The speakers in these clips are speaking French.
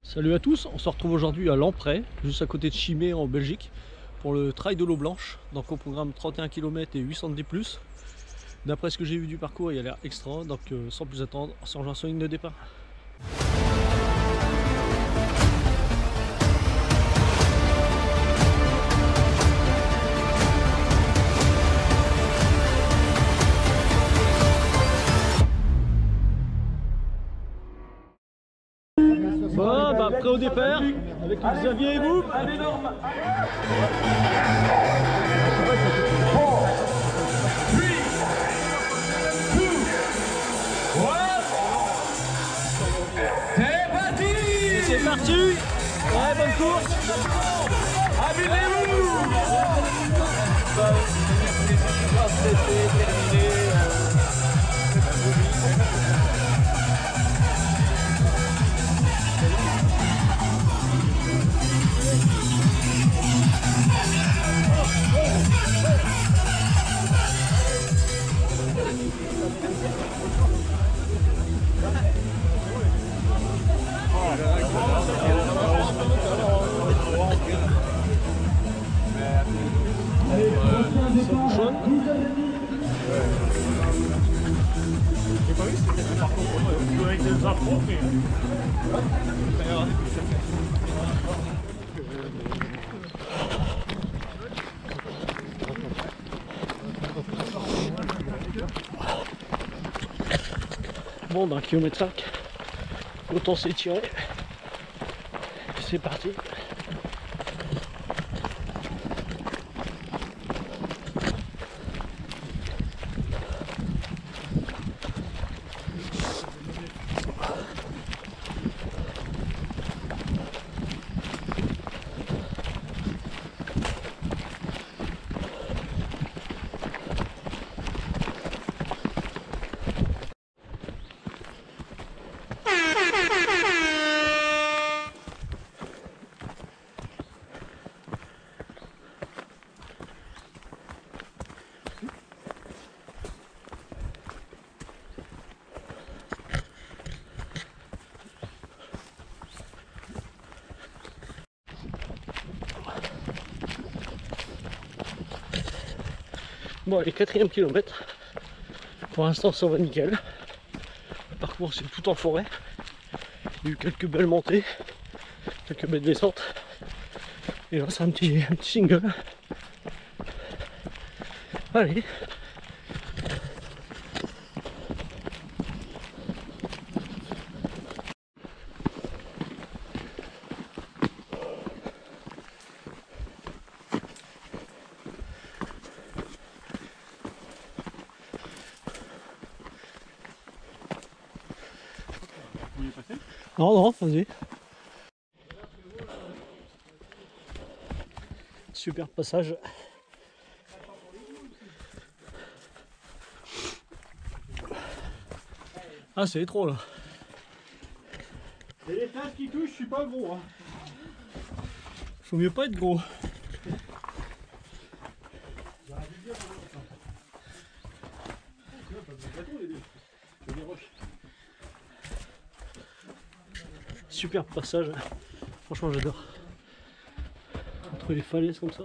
Salut à tous, on se retrouve aujourd'hui à Lamprey, juste à côté de Chimay en Belgique, pour le Trail de l'eau blanche. Donc au programme 31 km et 810+. D'après ce que j'ai vu du parcours, il a l'air extra, donc sans plus attendre, on se rejoint sur la ligne de départ. Bon, bah prêt au départ, avec Xavier et vous. Allez, Norme. C'est parti. Ouais, bonne course. Amusez-vous. Bon, d'un kilomètre 5, autant s'étirer. C'est parti. Bon, allez, 4e kilomètre. Pour l'instant, ça va nickel. Le parcours, c'est tout en forêt. Il y a eu quelques belles montées, quelques belles descentes. Et là, c'est un petit single. Allez. Non, non, vas-y. Super passage. Ah, c'est trop là. Et les fesses qui touchent, je suis pas gros. Hein. Faut mieux pas être gros. Super passage, franchement j'adore. Entre les falaises comme ça.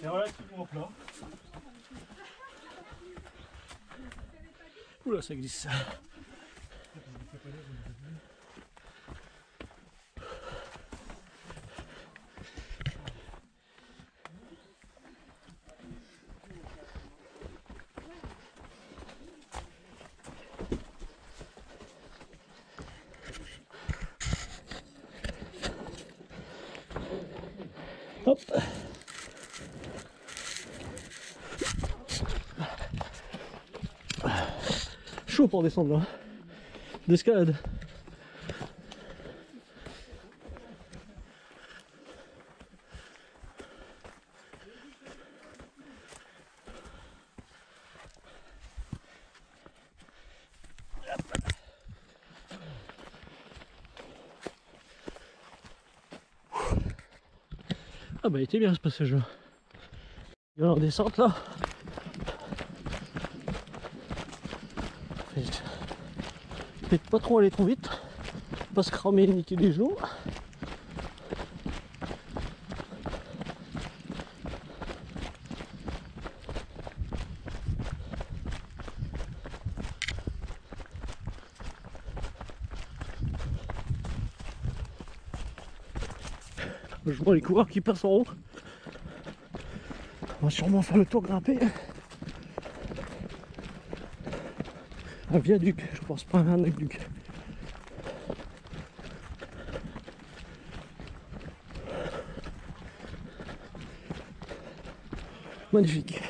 C'est relativement plat. Oula, ça glisse. Hop. Chaud pour descendre là. D'escalade. Ah bah il était bien ce passage là. Il y a en descente là. Peut-être pas trop aller trop vite, pas se cramer et niquer les genoux. Je vois les coureurs qui passent en haut. On va sûrement faire le tour grimper. Un viaduc, je pense pas un aqueduc. Magnifique.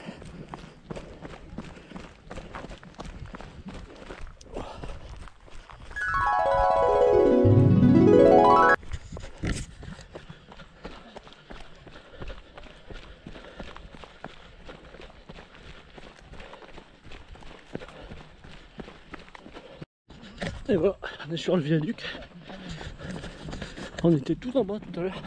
Et voilà, on est sur le viaduc. On était tout en bas tout à l'heure.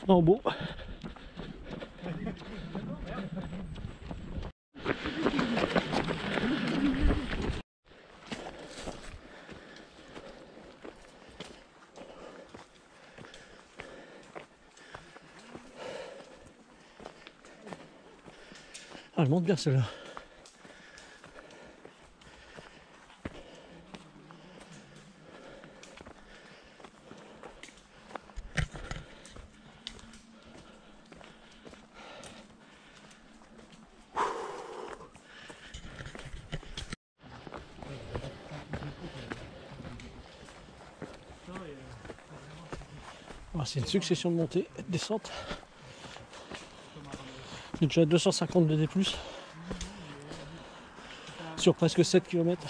En beau. Ah, elle monte bien celle-là. Ah, c'est une succession de montées et de descentes. On est déjà à 250 de D+, sur presque 7 km.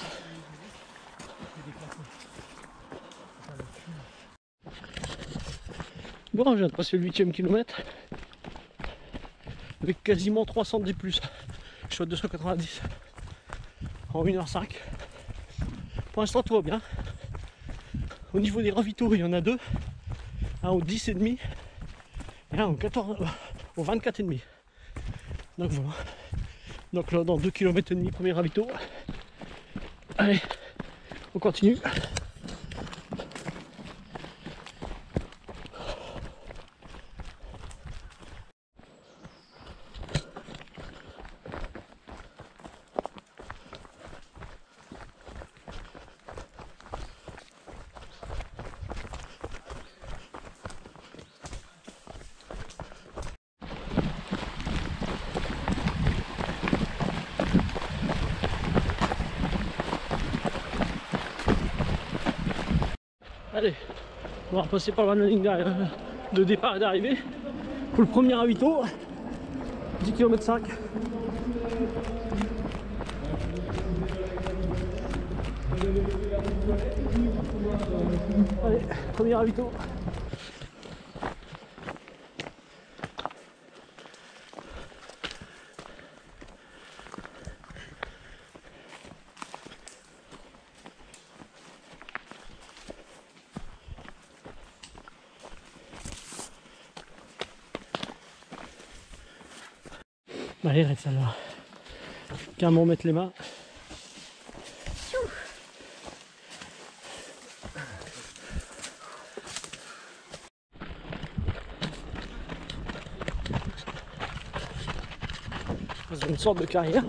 Bon, je viens de passer le 8e kilomètre avec quasiment 300 D+. Je suis à 290 en 1h05. Pour l'instant tout va bien. Au niveau des ravitaux, il y en a deux. Un au 10,5 et un au 14, au 24,5. Donc voilà. Donc là, dans 2,5 km, premier ravito. Allez, on continue. Allez, on va repasser par la ligne de départ et d'arrivée pour le premier ravito, 10 km 5. Allez, premier ravito. Allez, reste celle-là. Carrément mettre les mains. Dans une sorte de carrière.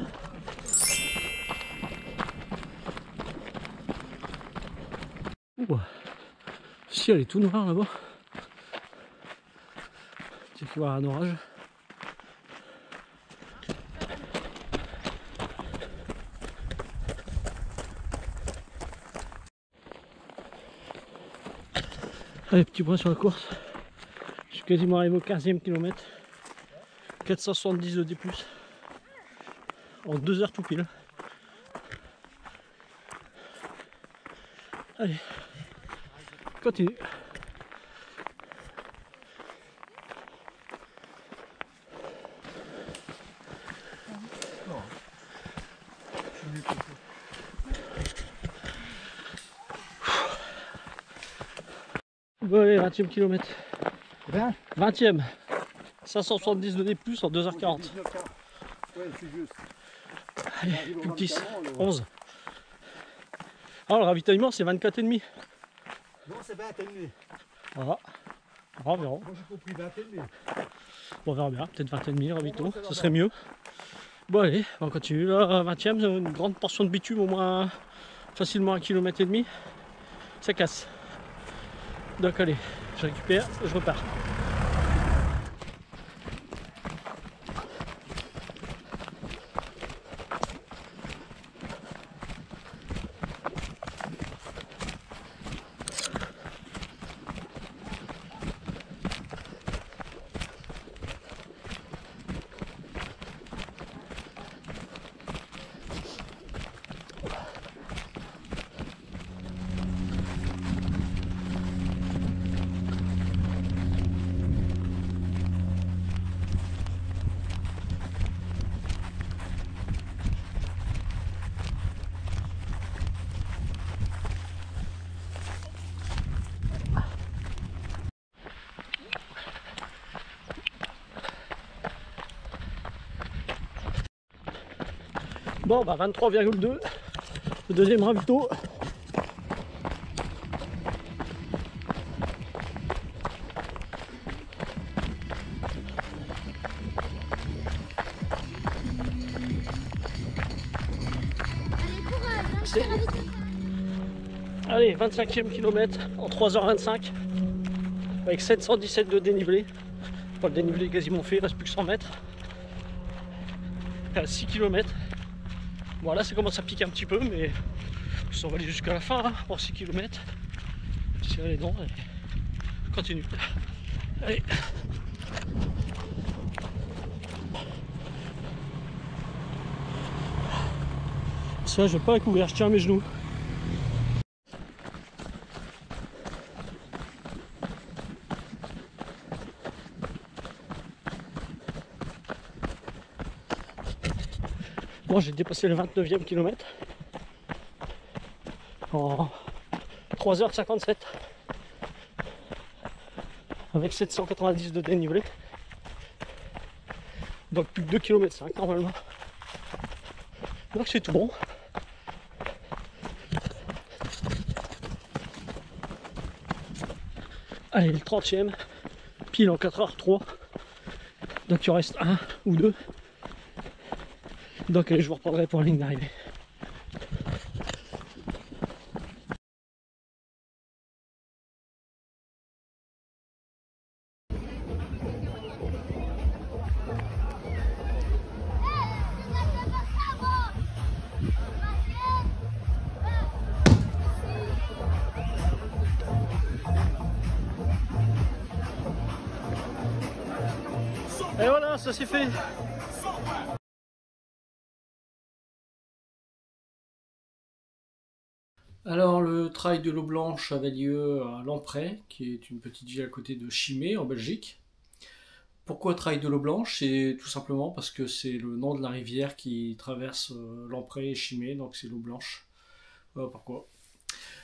Ouh. Le ciel est tout noir là-bas. Tu peux voir un orage. Allez, petit point sur la course. Je suis quasiment arrivé au 15e kilomètre. 470 de D+. En 2 heures tout pile. Allez, continue. Bon allez, 20e kilomètre. 20 20e. 570 de D+, en 2h40. Ouais, c'est juste. Allez, Arrive au plus que 10. 24 ans, 11. Alors le ravitaillement c'est 24,5. Non, c'est 20 et demi. Voilà. On verra. Moi j'ai compris 20 et demi. Bon, on verra bien. Peut-être 20,5 le ravito. Bon, ça va Ce serait mieux. Bon allez, on continue. Là, 20e, une grande portion de bitume, au moins facilement 1,5 km. Ça casse. Donc allez, je récupère, je repars. Bon bah 23,2, le deuxième ravito. Allez, 25e kilomètre en 3h25 avec 717 de dénivelé. Bon, le dénivelé est quasiment fait, il reste plus que 100 mètres. À 6 km. Bon là ça commence à piquer un petit peu, mais on va aller jusqu'à la fin hein, pour 6 km. Si elle est non, allez, continue. Allez. Ça je vais pas la couvrir, je tiens à mes genoux. Moi j'ai dépassé le 29e kilomètre en 3h57 avec 790 de dénivelé, donc plus que 2,5 km normalement, donc c'est tout bon. Allez, le 30e pile en 4h03, donc il en reste un ou deux. Donc allez, je vous reprendrai pour la ligne d'arrivée. Et voilà, ça c'est fait. Alors le trail de l'eau blanche avait lieu à Lamprey, qui est une petite ville à côté de Chimay en Belgique. Pourquoi trail de l'eau blanche? C'est tout simplement parce que c'est le nom de la rivière qui traverse Lamprey et Chimay, donc c'est l'eau blanche. Voilà pourquoi.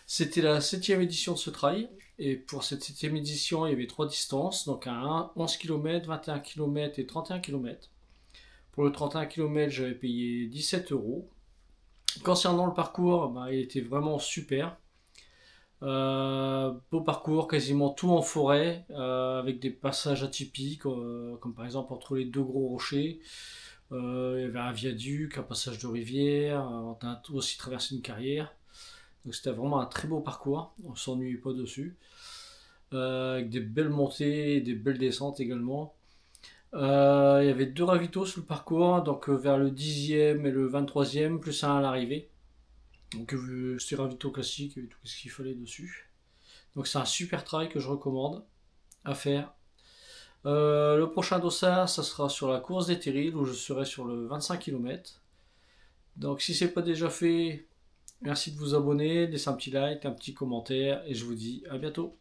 C'était la 7e édition de ce trail, et pour cette 7e édition il y avait 3 distances, donc à 11 km, 21 km et 31 km. Pour le 31 km j'avais payé 17 €. Concernant le parcours, bah, il était vraiment super. Beau parcours, quasiment tout en forêt, avec des passages atypiques, comme par exemple entre les deux gros rochers. Il y avait un viaduc, un passage de rivière, on a aussi traversé une carrière. Donc c'était vraiment un très beau parcours, on ne s'ennuyait pas dessus. Avec des belles montées et des belles descentes également. Il y avait 2 ravitaux sur le parcours, donc vers le 10e et le 23e, plus un à l'arrivée. Donc c'était ravito classique, il y avait tout ce qu'il fallait dessus. Donc c'est un super trail que je recommande à faire. Le prochain dossard, ça sera sur la course des Terrils, où je serai sur le 25 km. Donc si c'est pas déjà fait, merci de vous abonner, laissez un petit like, un petit commentaire, et je vous dis à bientôt.